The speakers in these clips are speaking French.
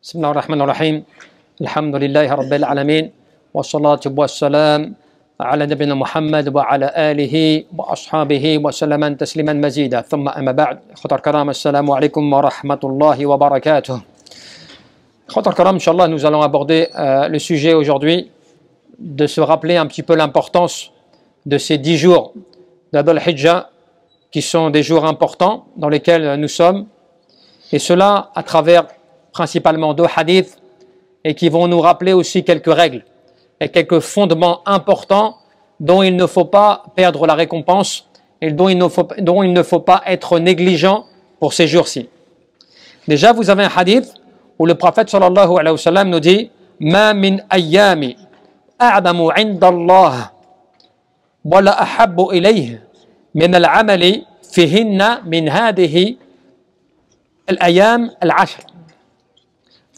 بسم الله الرحمن الرحيم الحمد لله رب العالمين والصلاة والسلام على نبينا محمد وعلى آله وأصحابه وسلم تسليما مزيدا ثم أما بعد إخوة الكرام السلام عليكم ورحمة الله وبركاته. إخوة الكرام Inch'Allah nous allons aborder le sujet aujourd'hui de se rappeler un petit peu l'importance de ces 10 jours d'Adul Hijjah qui sont des jours importants dans lesquels nous sommes, et cela à travers principalement 2 hadiths, et qui vont nous rappeler aussi quelques règles et quelques fondements importants dont il ne faut pas perdre la récompense et dont il ne faut pas être négligent pour ces jours-ci. Déjà, vous avez un hadith où le prophète sallallahu alayhi wa sallam nous dit « Ma min ayyami a'damu inda Allah wa la ahabbu ilayhi min al-amali fihinna min hadihi al-ayyam al-ashr »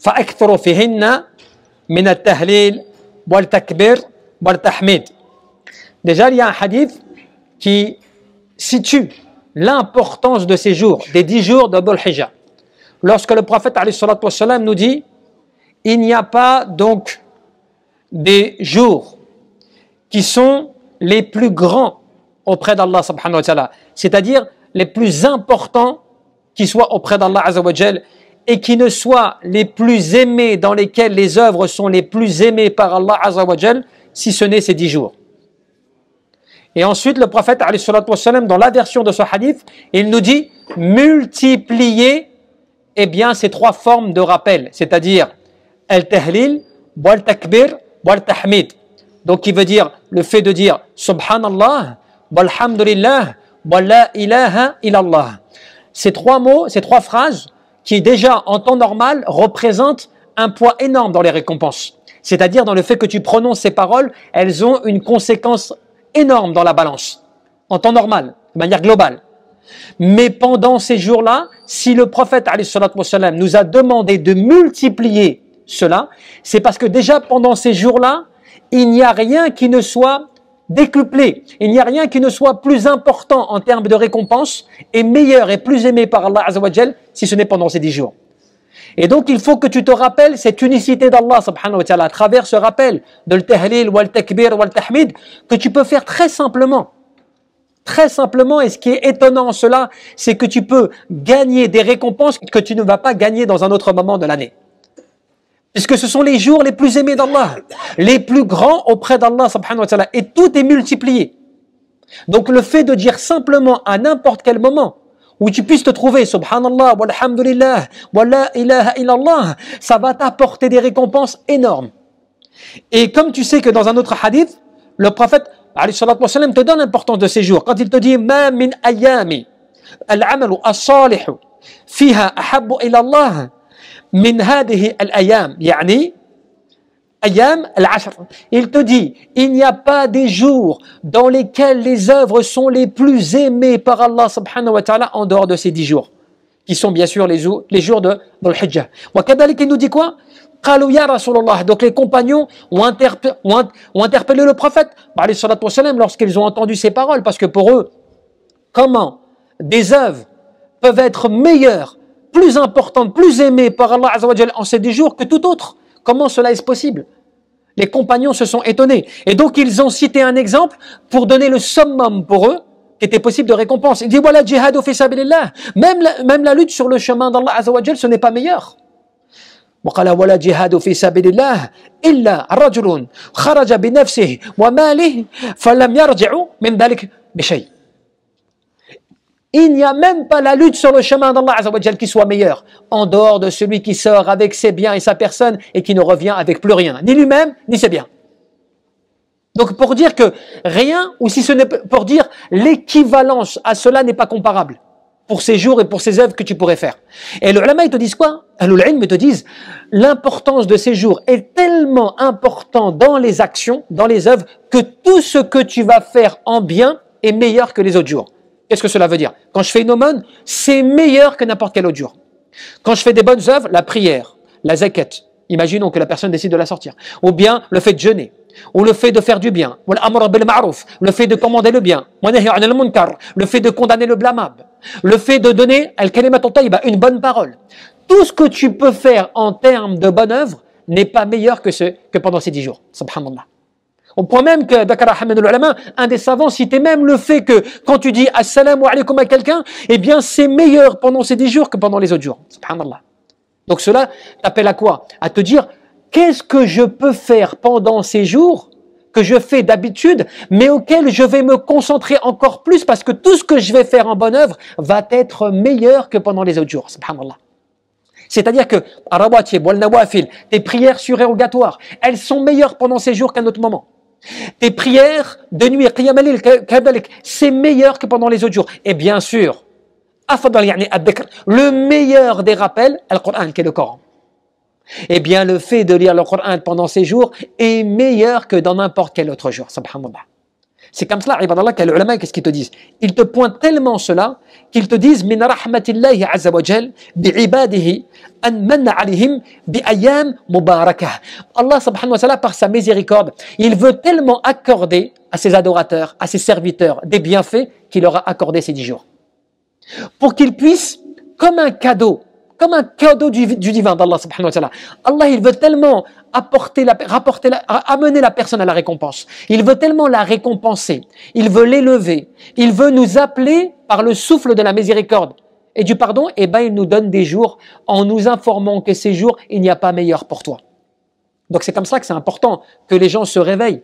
فأكثر فيهن من التهليل والتكبير والتحميد. Déjà, il y a un hadith qui situe l'importance de ces jours, des 10 jours d'Adul Hijjah. Lorsque le prophète alayhi salatu wassalam nous dit il n'y a pas donc des jours qui sont les plus grands auprès d'Allah subhanahu wa ta'ala, c'est-à-dire les plus importants qui soient auprès d'Allah azza wa jal, et qui ne soient les plus aimés, dans lesquels les œuvres sont les plus aimées par Allah azza wa jal, si ce n'est ces 10 jours. Et ensuite, le prophète alayhi salatu wassalam, dans la version de ce hadith, il nous dit multiplier ces 3 formes de rappel, c'est-à-dire al-tahlil, wal-takbir, wal-tahmid. Donc, il veut dire le fait de dire subhanallah, walhamdulillah, wa la ilaha illallah. Ces 3 mots, ces 3 phrases, qui déjà en temps normal représentent un poids énorme dans les récompenses. C'est-à-dire dans le fait que tu prononces ces paroles, elles ont une conséquence énorme dans la balance, en temps normal, de manière globale. Mais pendant ces jours-là, si le prophète alayhi salatu wassalam nous a demandé de multiplier cela, c'est parce que déjà pendant ces jours-là, il n'y a rien qui ne soit décuplé, il n'y a rien qui ne soit plus important en termes de récompense et meilleur et plus aimé par Allah azza wa jal, si ce n'est pendant ces 10 jours. Et donc il faut que tu te rappelles cette unicité d'Allah subhanahu wa ta'ala à travers ce rappel de l'tahlil, wal takbir, wal tahmid, que tu peux faire très simplement. Très simplement, et ce qui est étonnant en cela, c'est que tu peux gagner des récompenses que tu ne vas pas gagner dans un autre moment de l'année. Puisque ce sont les jours les plus aimés d'Allah, les plus grands auprès d'Allah subhanahu wa ta'ala, et tout est multiplié. Donc le fait de dire simplement à n'importe quel moment où tu puisses te trouver subhanallah, walhamdulillah, wa la ilaha illallah, ça va t'apporter des récompenses énormes. Et comme tu sais que dans un autre hadith, le prophète alayhi salatu wa sallam te donne l'importance de ces jours. Quand il te dit ma min ayyami al-amalu as-salihu fiha ahabbu ila Allah min hadihi al-ayyam, yani ayyam al-ashr. Il te dit, il n'y a pas des jours dans lesquels les œuvres sont les plus aimées par Allah subhanahu wa ta'ala en dehors de ces 10 jours, qui sont bien sûr les jours de Dhul-Hijjah. Wa kadhalik, il nous dit quoi? Qalu ya Rasulullah. Donc les compagnons ont interpellé le prophète alayhi salatu wa sallam lorsqu'ils ont entendu ces paroles, parce que pour eux, comment des œuvres peuvent être meilleures, plus importante, plus aimée par Allah azza wa jal en ces 10 jours que tout autre? Comment cela est possible? Les compagnons se sont étonnés. Et donc ils ont cité un exemple pour donner le summum pour eux qui était possible de récompense. Il dit voilà jihadu fi sabilillah. Même la lutte sur le chemin d'Allah azza wa jal, ce n'est pas meilleur. وقال ولا جهاد في سبيل الله إلا رجل خرج بنفسه وماله فلم يرجع من ذلك بشيء. Il n'y a même pas la lutte sur le chemin d'Allah azza wa jal qui soit meilleure, en dehors de celui qui sort avec ses biens et sa personne et qui ne revient avec plus rien, ni lui-même, ni ses biens. Donc pour dire que rien, ou si ce n'est pour dire l'équivalence à cela n'est pas comparable pour ces jours et pour ces œuvres que tu pourrais faire. Et les ulama, ils te disent quoi? Les ulama te disent l'importance de ces jours est tellement important dans les actions, dans les œuvres, que tout ce que tu vas faire en bien est meilleur que les autres jours. Qu'est-ce que cela veut dire? Quand je fais une aumône, c'est meilleur que n'importe quel autre jour. Quand je fais des bonnes œuvres, la prière, la zakat, imaginons que la personne décide de la sortir, ou bien le fait de jeûner, ou le fait de faire du bien, ou l'amr bil ma'ruf, le fait de commander le bien, le fait de condamner le blâmable, le fait de donner al-kalimat at-tayyiba, une bonne parole. tout ce que tu peux faire en termes de bonne œuvre n'est pas meilleur que pendant ces 10 jours. Subhanallah. Au point même que, un des savants citait même le fait que quand tu dis assalamu alaykum à quelqu'un, eh bien c'est meilleur pendant ces 10 jours que pendant les autres jours. Subhanallah. Donc cela t'appelle à quoi? À te dire, qu'est-ce que je peux faire pendant ces jours que je fais d'habitude, mais auquel je vais me concentrer encore plus parce que tout ce que je vais faire en bonne œuvre va être meilleur que pendant les autres jours. Subhanallah. C'est-à-dire que tes prières surérogatoires, elles sont meilleures pendant ces jours qu'à un autre moment. Tes prières de nuit, c'est meilleur que pendant les autres jours. Et bien sûr, le meilleur des rappels, le Coran, qui est le Coran. Eh bien, le fait de lire le Coran pendant ces jours est meilleur que dans n'importe quel autre jour. Subhanallah. C'est comme cela, ibadallah, que les ulama, qu'est-ce qu'ils te disent? Ils te pointent tellement cela qu'ils te disent min rahmatillahi azza wa jal bi'ibadihi an manna alayhim bi'ayyam mubarakah. Allah subhanahu wa ta'ala, par sa miséricorde, il veut tellement accorder à ses adorateurs, à ses serviteurs, des bienfaits qu'il leur a accordé ces 10 jours. Pour qu'ils puissent, comme un cadeau du divin d'Allah subhanahu wa ta'ala. Allah, il veut tellement amener la personne à la récompense. Il veut tellement la récompenser. Il veut l'élever. Il veut nous appeler par le souffle de la miséricorde et du pardon. Et ben, il nous donne des jours en nous informant que ces jours, il n'y a pas meilleur pour toi. Donc c'est comme ça que c'est important que les gens se réveillent,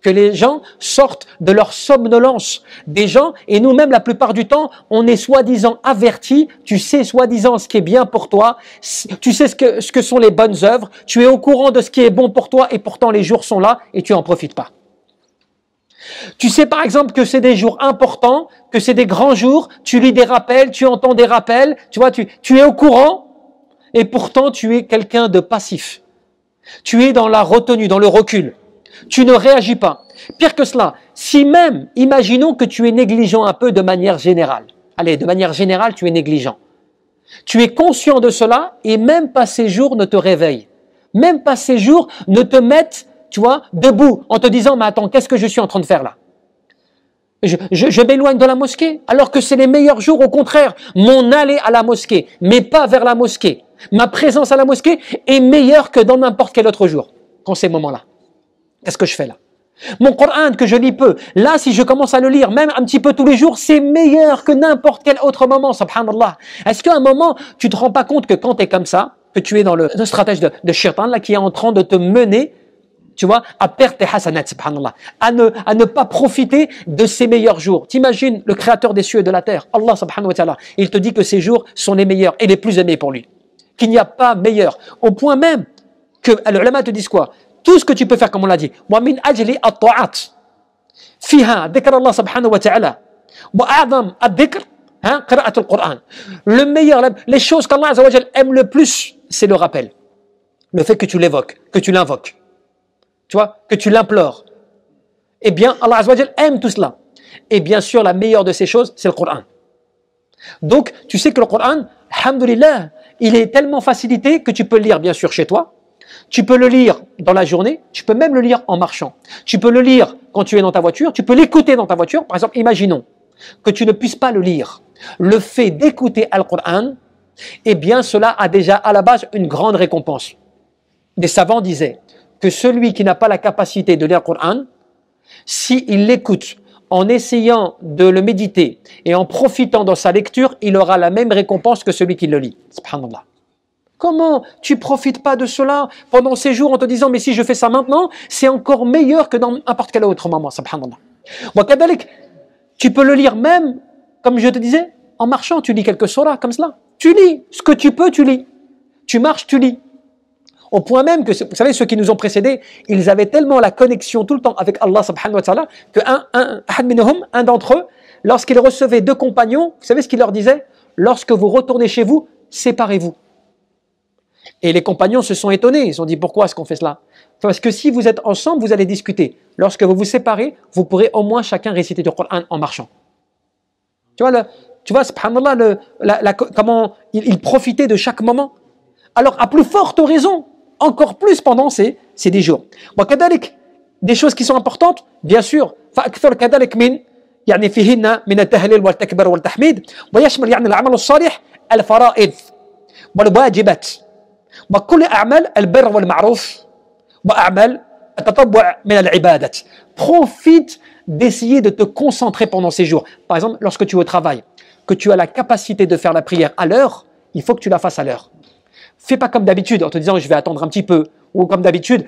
que les gens sortent de leur somnolence. Des gens, et nous-mêmes la plupart du temps, on est soi-disant avertis, tu sais soi-disant ce qui est bien pour toi, tu sais ce que sont les bonnes œuvres, tu es au courant de ce qui est bon pour toi et pourtant les jours sont là et tu n'en profites pas. Tu sais par exemple que c'est des jours importants, que c'est des grands jours, tu lis des rappels, tu entends des rappels, tu vois, tu es au courant et pourtant tu es quelqu'un de passif. Tu es dans la retenue, dans le recul. Tu ne réagis pas. Pire que cela, si même, imaginons que tu es négligent un peu de manière générale. Allez, de manière générale, tu es négligent. Tu es conscient de cela et même pas ces jours ne te réveillent. Même pas ces jours ne te mettent, tu vois, debout en te disant, mais attends, qu'est-ce que je suis en train de faire là? Je m'éloigne de la mosquée alors que c'est les meilleurs jours, au contraire. Mon aller à la mosquée, mais pas vers la mosquée. Ma présence à la mosquée est meilleure que dans n'importe quel autre jour, quand ces moments-là. Qu'est-ce que je fais là? Mon Coran que je lis peu, là si je commence à le lire même un petit peu tous les jours, c'est meilleur que n'importe quel autre moment, subhanallah. Est-ce qu'à un moment, tu te rends pas compte que quand tu es comme ça, que tu es dans le stratège de shaitan là, qui est en train de te mener, tu vois, à perdre tes hasanat, subhanallah, à ne pas profiter de ces meilleurs jours. T'imagines le créateur des cieux et de la terre, Allah subhanahu wa ta'ala, il te dit que ces jours sont les meilleurs et les plus aimés pour lui. Qu'il n'y a pas meilleur. Au point même que les ulama te disent quoi? Tout ce que tu peux faire, comme on l'a dit. وَمِنْ أَجْلِ الطَّاعَاتِ فِيهَا ذِكْرَ اللَّهِ سُبْحَانَهُ وَتَعَالَى وَأَعْظَمُ الذِّكْرِ قِرَاءَةُ الْقُرْآنِ. Le meilleur, les choses qu'Allah Azza wa Jal aime le plus, c'est le rappel. Le fait que tu l'évoques, que tu l'invoques. Tu vois, que tu l'implores. Eh bien, Allah Azza wa Jal aime tout cela. Et bien sûr, la meilleure de ces choses, c'est le Coran. Donc, tu sais que le Coran, alhamdoulilah, il est tellement facilité que tu peux le lire, bien sûr, chez toi. Tu peux le lire dans la journée, tu peux même le lire en marchant. Tu peux le lire quand tu es dans ta voiture, tu peux l'écouter dans ta voiture. Par exemple, imaginons que tu ne puisses pas le lire. Le fait d'écouter Al-Qur'an, eh bien cela a déjà à la base une grande récompense. Des savants disaient que celui qui n'a pas la capacité de lire le Qur'an, s'il l'écoute en essayant de le méditer et en profitant dans sa lecture, il aura la même récompense que celui qui le lit. Subhanallah. Comment tu profites pas de cela pendant ces jours en te disant mais si je fais ça maintenant, c'est encore meilleur que dans n'importe quel autre moment, subhanallah. Tu peux le lire même, comme je te disais, en marchant, tu lis quelques surahs comme cela. Tu lis ce que tu peux, tu lis. Tu marches, tu lis. Au point même que, vous savez, ceux qui nous ont précédés, ils avaient tellement la connexion tout le temps avec Allah subhanahu wa ta'ala que un d'entre eux, lorsqu'il recevait 2 compagnons, vous savez ce qu'il leur disait? Lorsque vous retournez chez vous, séparez-vous. Et les compagnons se sont étonnés, ils se sont dit pourquoi est-ce qu'on fait cela? Parce que si vous êtes ensemble, vous allez discuter. Lorsque vous vous séparez, vous pourrez au moins chacun réciter du Coran en marchant. Tu vois, subhanallah, comment il profitait de chaque moment. Alors, à plus forte raison, encore plus pendant ces 10 jours. Des choses qui sont importantes, bien sûr. يعني فيهن من التهليل والتكبير والتحميد ويشمل يعني العمل الصالح الفرائض والواجبات وكل أعمال البر والمعروف وأعمال التطوع من العبادات. Profite d'essayer de te concentrer pendant ces jours. Par exemple, lorsque tu es au travail, que tu as la capacité de faire la prière à l'heure, il faut que tu la fasses à l'heure. Fais pas comme d'habitude en te disant je vais attendre un petit peu, ou comme d'habitude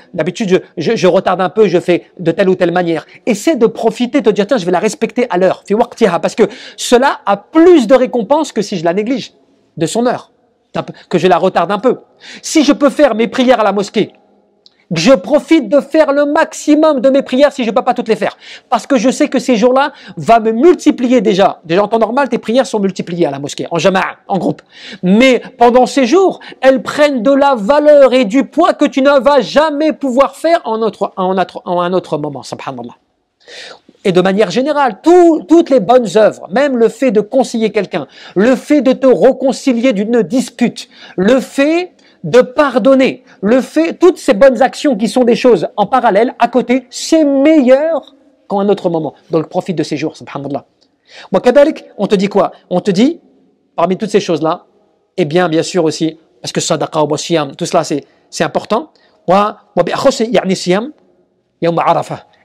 je retarde un peu, je fais de telle ou telle manière. Essaie de profiter, de te dire tiens je vais la respecter à l'heure, fais waqtiha, parce que cela a plus de récompense que si je la néglige de son heure, que je la retarde un peu. Si je peux faire mes prières à la mosquée, je profite de faire le maximum de mes prières si je ne peux pas toutes les faire. Parce que je sais que ces jours-là vont me multiplier déjà. Déjà en temps normal, tes prières sont multipliées à la mosquée, en jama'a, en groupe. Mais pendant ces jours, elles prennent de la valeur et du poids que tu ne vas jamais pouvoir faire en un autre moment, subhanallah. Et de manière générale, toutes les bonnes œuvres, même le fait de conseiller quelqu'un, le fait de te réconcilier d'une dispute, le fait de pardonner, toutes ces bonnes actions qui sont des choses en parallèle, à côté, c'est meilleur qu'en un autre moment. Donc profite de ces jours, subhanallah. On te dit quoi? On te dit, parmi toutes ces choses-là, et bien sûr aussi, parce que sadaqa wa siyam, tout cela c'est important,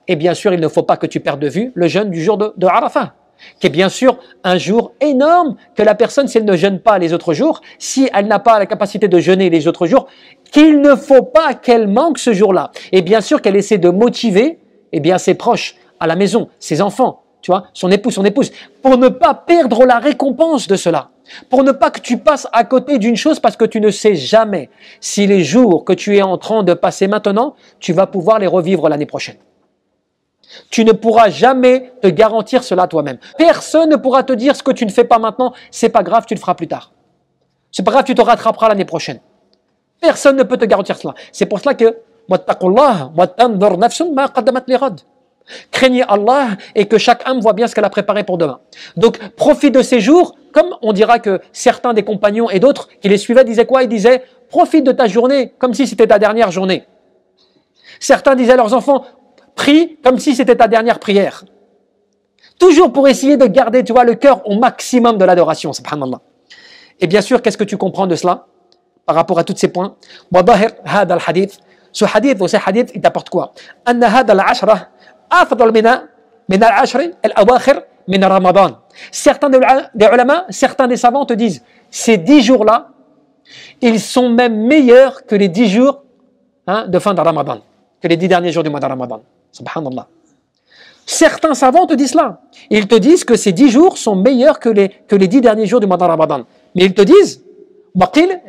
et bien sûr, il ne faut pas que tu perdes de vue le jeûne du jour de Arafah, qui est bien sûr un jour énorme que la personne, si elle ne jeûne pas les autres jours, si elle n'a pas la capacité de jeûner les autres jours, qu'il ne faut pas qu'elle manque ce jour-là. Et bien sûr qu'elle essaie de motiver ses proches à la maison, ses enfants, tu vois, son époux, son épouse, pour ne pas perdre la récompense de cela. Pour ne pas que tu passes à côté d'une chose parce que tu ne sais jamais si les jours que tu es en train de passer maintenant, tu vas pouvoir les revivre l'année prochaine. Tu ne pourras jamais te garantir cela toi-même. Personne ne pourra te dire ce que tu ne fais pas maintenant, c'est pas grave, tu le feras plus tard. C'est pas grave, tu te rattraperas l'année prochaine. Personne ne peut te garantir cela. C'est pour cela que craignez Allah et que chaque âme voit bien ce qu'elle a préparé pour demain. Donc profite de ces jours, comme on dira que certains des compagnons et d'autres qui les suivaient disaient quoi? Ils disaient profite de ta journée comme si c'était ta dernière journée. Certains disaient à leurs enfants prie comme si c'était ta dernière prière. Toujours pour essayer de garder, tu vois, le cœur au maximum de l'adoration, subhanallah. Et bien sûr, qu'est-ce que tu comprends de cela par rapport à tous ces points? Ce hadith, ou ces hadiths, il t'apporte quoi? Certains des ulama, certains des savants te disent, ces 10 jours-là, ils sont même meilleurs que les 10 jours de fin de Ramadan, que les 10 derniers jours du mois de Ramadan. Subhanallah. Certains savants te disent cela. Ils te disent que ces 10 jours sont meilleurs que les 10 derniers jours du mois de Ramadan. Mais ils te disent,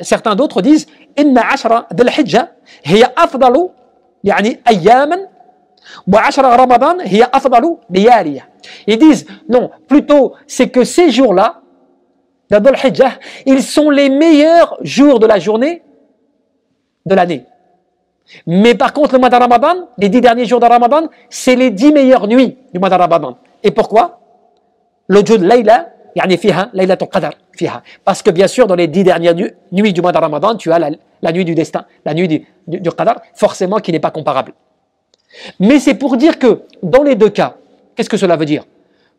certains d'autres disent, Inna ashra dhul hijja hiya afdalu yani ayyaman wa ashra Ramadan hiya afdalu layaliya. Ils disent, non, plutôt c'est que ces jours-là, de Dhul Hijjah, ils sont les meilleurs jours de la journée de l'année. Mais par contre, le mois de Ramadan, les 10 derniers jours de Ramadan, c'est les 10 meilleures nuits du mois de Ramadan. Et pourquoi? L'ujud layla, yani fiha, laylatul qadr, fiha. Parce que bien sûr, dans les 10 dernières nuits du mois de Ramadan, tu as la nuit du destin, la nuit du qadr, forcément qui n'est pas comparable. Mais c'est pour dire que, dans les deux cas, qu'est-ce que cela veut dire?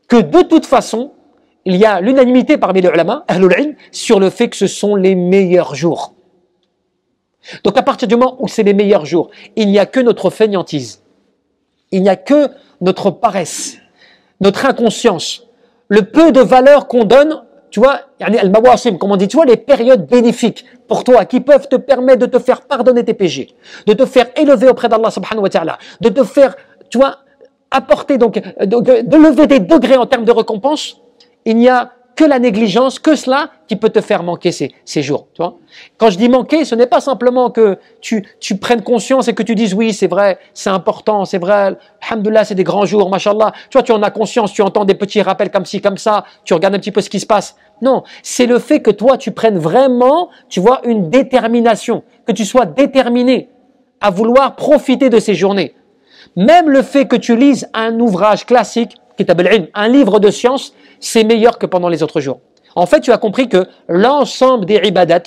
Que de toute façon, il y a l'unanimité parmi les ulama, ahlul ilm, sur le fait que ce sont les meilleurs jours. Donc à partir du moment où c'est les meilleurs jours, il n'y a que notre fainéantise, il n'y a que notre paresse, notre inconscience, le peu de valeur qu'on donne, tu vois, al-mawasim, comme on dit, tu vois, les périodes bénéfiques pour toi qui peuvent te permettre de te faire pardonner tes péchés, de te faire élever auprès d'Allah subhanahu wa ta'ala, de te faire, tu vois, apporter donc, de lever des degrés en termes de récompense. Il n'y a que la négligence, que cela qui peut te faire manquer ces jours. Tu vois. Quand je dis manquer, ce n'est pas simplement que tu prennes conscience et que tu dises oui, c'est vrai, c'est important, c'est vrai, alhamdoulilah, c'est des grands jours, mashallah. Tu vois, tu en as conscience, tu entends des petits rappels comme ci, comme ça, tu regardes un petit peu ce qui se passe. Non, c'est le fait que toi, tu prennes vraiment, tu vois, une détermination, que tu sois déterminé à vouloir profiter de ces journées. Même le fait que tu lises un ouvrage classique, Kitab al-Ilm, un livre de science, c'est meilleur que pendant les autres jours. En fait, tu as compris que l'ensemble des ibadat,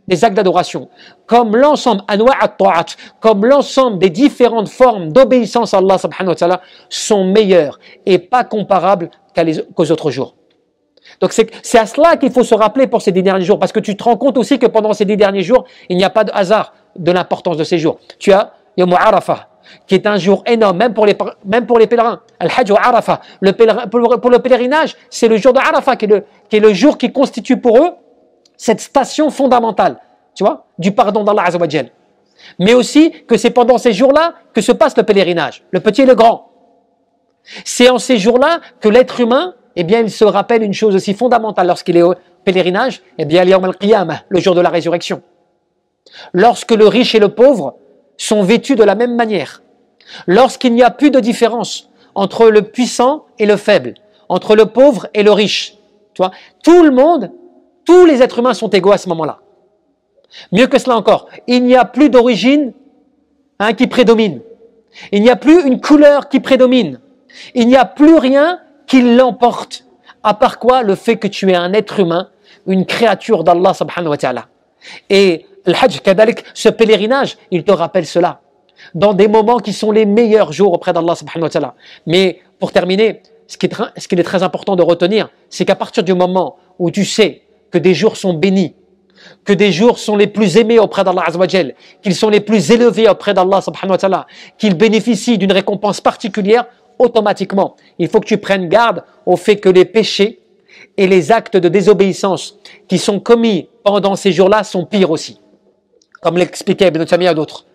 des actes d'adoration, comme l'ensemble anwa' at-ta'at, comme l'ensemble des différentes formes d'obéissance à Allah subhanahu wa ta'ala, sont meilleurs et pas comparables qu'aux autres jours. Donc c'est à cela qu'il faut se rappeler pour ces 10 derniers jours, parce que tu te rends compte aussi que pendant ces 10 derniers jours, il n'y a pas de hasard de l'importance de ces jours. Tu as Yom Arafah, qui est un jour énorme, même pour les pèlerins. Al-Hajj wa Arafah, pour le pèlerinage, c'est le jour de Arafah qui est le jour qui constitue pour eux cette station fondamentale, tu vois, du pardon d'Allah Azza wa Jal. Mais aussi que c'est pendant ces jours-là que se passe le pèlerinage, le petit et le grand. C'est en ces jours-là que l'être humain, eh bien, il se rappelle une chose aussi fondamentale lorsqu'il est au pèlerinage, eh bien, Yawm al-Qiyamah, le jour de la résurrection. Lorsque le riche et le pauvre sont vêtus de la même manière, lorsqu'il n'y a plus de différence entre le puissant et le faible, entre le pauvre et le riche, tu vois, tout le monde, tous les êtres humains sont égaux à ce moment-là. Mieux que cela encore, il n'y a plus d'origine qui prédomine. Il n'y a plus une couleur qui prédomine. Il n'y a plus rien qui l'emporte. À part quoi? Le fait que tu es un être humain, une créature d'Allah subhanahu wa ta'ala. Et le Hajj, kadalik, ce pèlerinage, il te rappelle cela. Dans des moments qui sont les meilleurs jours auprès d'Allah subhanahu wa ta'ala. Mais pour terminer, ce qu'il est très important de retenir, c'est qu'à partir du moment où tu sais que des jours sont bénis, que des jours sont les plus aimés auprès d'Allah Azza wa Jal, qu'ils sont les plus élevés auprès d'Allah subhanahu wa ta'ala, qu'ils bénéficient d'une récompense particulière, automatiquement, il faut que tu prennes garde au fait que les péchés et les actes de désobéissance qui sont commis pendant ces jours-là sont pires aussi. Comme l'expliquait Ibn Taymiyyah et d'autres.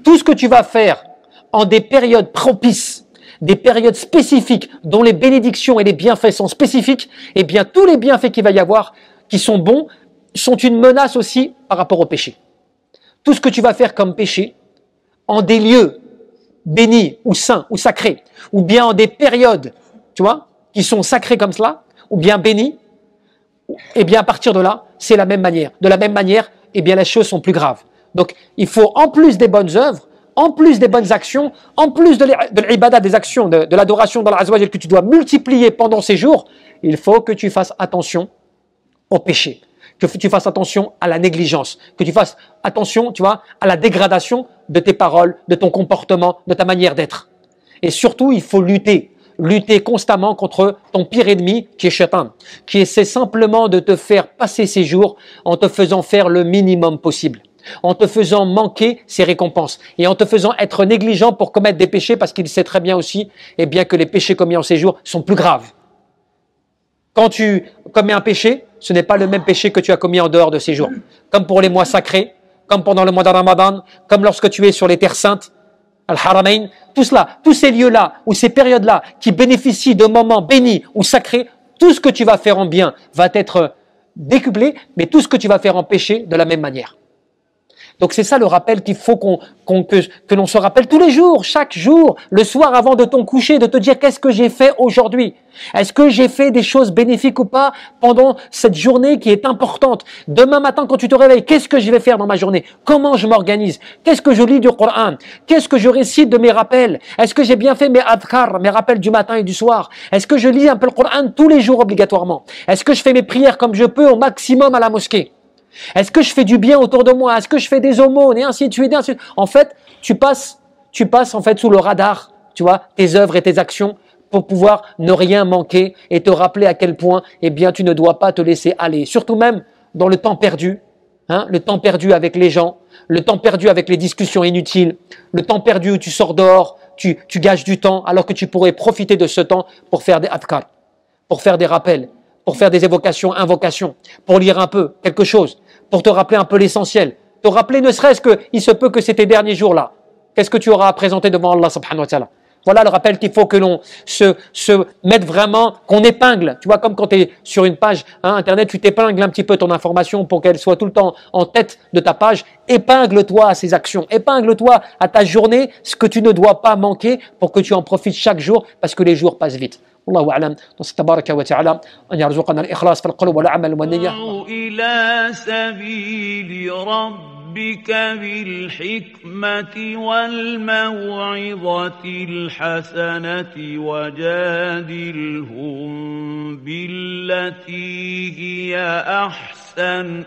Tout ce que tu vas faire en des périodes propices, des périodes spécifiques dont les bénédictions et les bienfaits sont spécifiques, eh bien tous les bienfaits qu'il va y avoir, qui sont bons, sont une menace aussi par rapport au péché. Tout ce que tu vas faire comme péché, en des lieux bénis ou saints ou sacrés, ou bien en des périodes, tu vois, qui sont sacrées comme cela, ou bien bénis, eh bien à partir de là, c'est la même manière. De la même manière, eh bien les choses sont plus graves. Donc il faut, en plus des bonnes œuvres, en plus des bonnes actions, en plus de l'ibadah, des actions, de l'adoration d'Allah Azza wa Jal que tu dois multiplier pendant ces jours, il faut que tu fasses attention au péché, que tu fasses attention à la négligence, que tu fasses attention, tu vois, à la dégradation de tes paroles, de ton comportement, de ta manière d'être. Et surtout, il faut lutter constamment contre ton pire ennemi, qui est Shaitan, qui essaie simplement de te faire passer ces jours en te faisant faire le minimum possible, en te faisant manquer ses récompenses et en te faisant être négligent pour commettre des péchés, parce qu'il sait très bien aussi, eh bien, que les péchés commis en ces jours sont plus graves. Quand tu commets un péché, ce n'est pas le même péché que tu as commis en dehors de ces jours. Comme pour les mois sacrés, comme pendant le mois de Ramadan, comme lorsque tu es sur les terres saintes, Al-Haramain, tout cela, tous ces lieux-là, ou ces périodes-là, qui bénéficient de moments bénis ou sacrés, tout ce que tu vas faire en bien va être décuplé, mais tout ce que tu vas faire en péché, de la même manière. Donc c'est ça le rappel qu'il faut que l'on se rappelle tous les jours, chaque jour, le soir avant de ton coucher, de te dire qu'est-ce que j'ai fait aujourd'hui? Est-ce que j'ai fait des choses bénéfiques ou pas pendant cette journée qui est importante? Demain matin quand tu te réveilles, qu'est-ce que je vais faire dans ma journée? Comment je m'organise? Qu'est-ce que je lis du Coran? Qu'est-ce que je récite de mes rappels? Est-ce que j'ai bien fait mes adhkar, mes rappels du matin et du soir? Est-ce que je lis un peu le Coran tous les jours obligatoirement? Est-ce que je fais mes prières comme je peux au maximum à la mosquée? Est-ce que je fais du bien autour de moi? Est-ce que je fais des aumônes et ainsi de suite, et ainsi de suite. En fait, tu passes en fait sous le radar, tu vois, tes œuvres et tes actions pour pouvoir ne rien manquer et te rappeler à quel point, eh bien, tu ne dois pas te laisser aller. Surtout même dans le temps perdu, le temps perdu avec les gens, le temps perdu avec les discussions inutiles, le temps perdu où tu sors dehors, tu gages du temps alors que tu pourrais profiter de ce temps pour faire des adhkar, pour faire des rappels, pour faire des évocations, invocations, pour lire un peu quelque chose, pour te rappeler un peu l'essentiel, te rappeler ne serait-ce que, il se peut que c'est tes derniers jours-là. Qu'est-ce que tu auras à présenter devant Allah subhanahu wa ta'ala? Voilà le rappel qu'il faut que l'on se mette vraiment, qu'on épingle. Tu vois, comme quand tu es sur une page internet, tu t'épingles un petit peu ton information pour qu'elle soit tout le temps en tête de ta page. Épingle-toi à ces actions, épingle-toi à ta journée, ce que tu ne dois pas manquer pour que tu en profites chaque jour, parce que les jours passent vite. والله أعلم. نسأل تبارك وتعالى أن يرزقنا الإخلاص في القلوب والعمل والنية. إلى سبيل ربك بالحكمة والموعظة الحسنة وجادلهم بالتي هي أحسن